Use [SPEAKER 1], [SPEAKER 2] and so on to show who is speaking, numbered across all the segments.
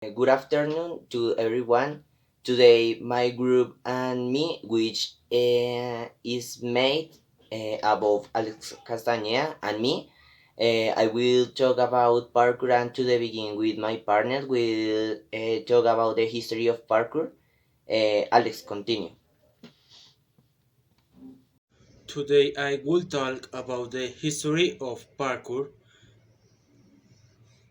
[SPEAKER 1] Good afternoon to everyone. Today, my group and me, which is made above Alex Castañeda and me, I will talk about parkour, and to the begin with my partner will talk about the history of parkour. Alex, continue.
[SPEAKER 2] Today I will talk about the history of parkour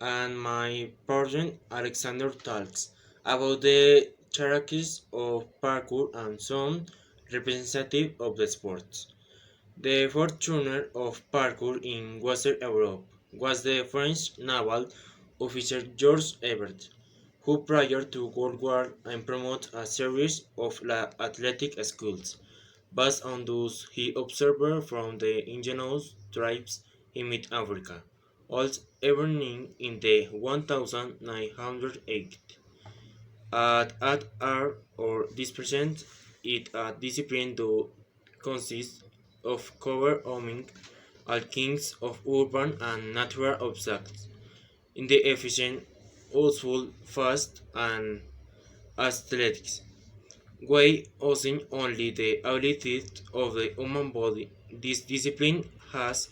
[SPEAKER 2] and my partner Alexander talks about the hierarchies of parkour and some representative of the sport. The forerunner of parkour in Western Europe was the French naval officer Georges Ebert, who prior to World War I promoted a series of athletic schools based on those he observed from the indigenous tribes in mid-Africa, all emerging in the 1908. At R or this percent, it a discipline to consists of cover homing all kings of urban and natural objects in the efficient, useful, fast, and athletics way using only the ability of the human body. This discipline has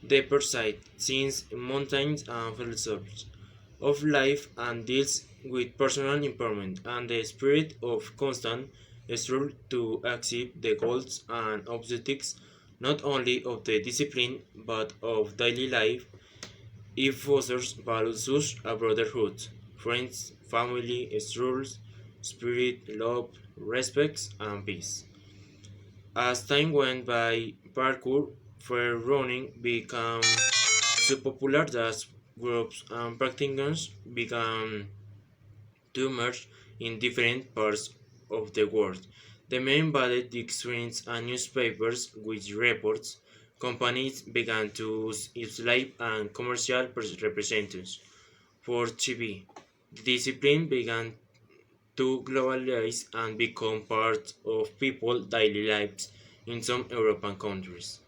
[SPEAKER 2] the pursuit since mountains and philosophies of life and deals with personal empowerment and the spirit of constant struggle to achieve the goals and objectives not only of the discipline but of daily life. It fosters values such as brotherhood, friends, family, struggles, spirit, love, respect, and peace. As time went by, parkour for running became so popular that groups and practitioners began to emerge in different parts of the world. The main body screens and newspapers with reports. Companies began to use its live and commercial representatives for TV. The discipline began to globalize and become part of people's daily lives in some European countries.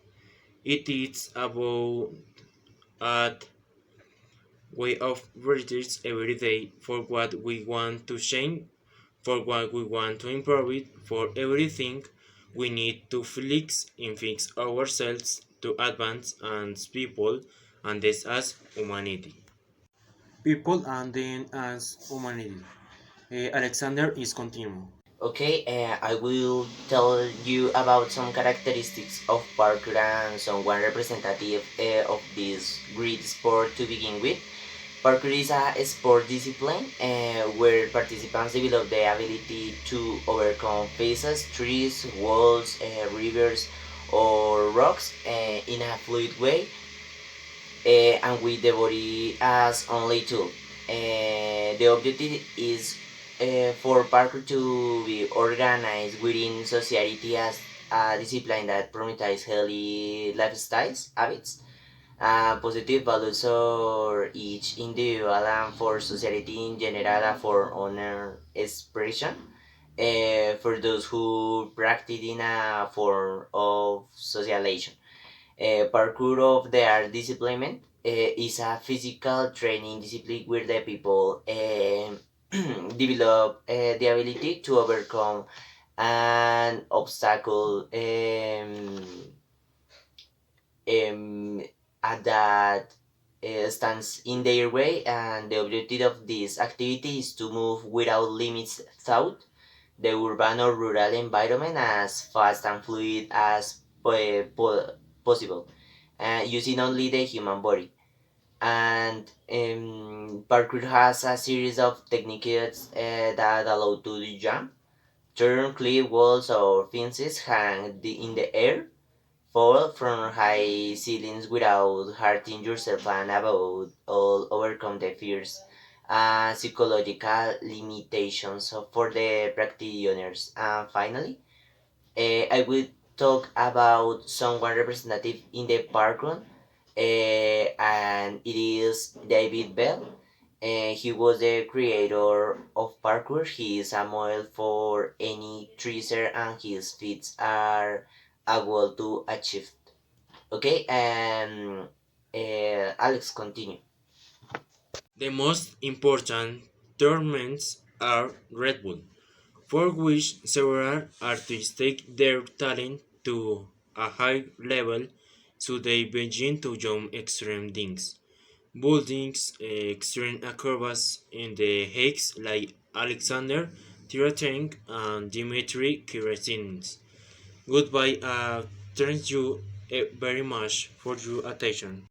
[SPEAKER 2] It is about a way of research every day for what we want to change, for what we want to improve it, for everything we need to fix ourselves to advance as people and this as humanity. People and then as humanity. Alexander is continuing.
[SPEAKER 1] Okay, I will tell you about some characteristics of parkour and some one representative of this great sport to begin with. Parkour is a sport discipline where participants develop the ability to overcome faces, trees, walls, rivers, or rocks in a fluid way and with the body as only tool. The objective is for parkour to be organized within society as a discipline that promotes healthy lifestyles, habits, positive values for each individual and for society in general and for honor expression. For those who practice in a form of socialization. Parkour of the art discipline is a physical training discipline where the people develop the ability to overcome an obstacle um, that stands in their way, and the objective of this activity is to move without limits throughout the urban or rural environment as fast and fluid as possible, using only the human body. And parkour has a series of techniques that allow to jump, turn, climb walls or fences, hang in the air, fall from high ceilings without hurting yourself, and above all overcome the fears and psychological limitations for the practitioners. And finally, I will talk about someone representative in the parkrun, and it is David Bell. He was the creator of parkour. He is a model for any tracer, and his feats are a goal to achieve. Okay, Alex, continue.
[SPEAKER 2] The most important tournaments are Red Bull, for which several artists take their talent to a high level, so they begin to jump extreme things. Buildings, extreme acrobats in the heights like Alexander Tiratenk and Dmitry Kiresinins. Goodbye, thank you very much for your attention.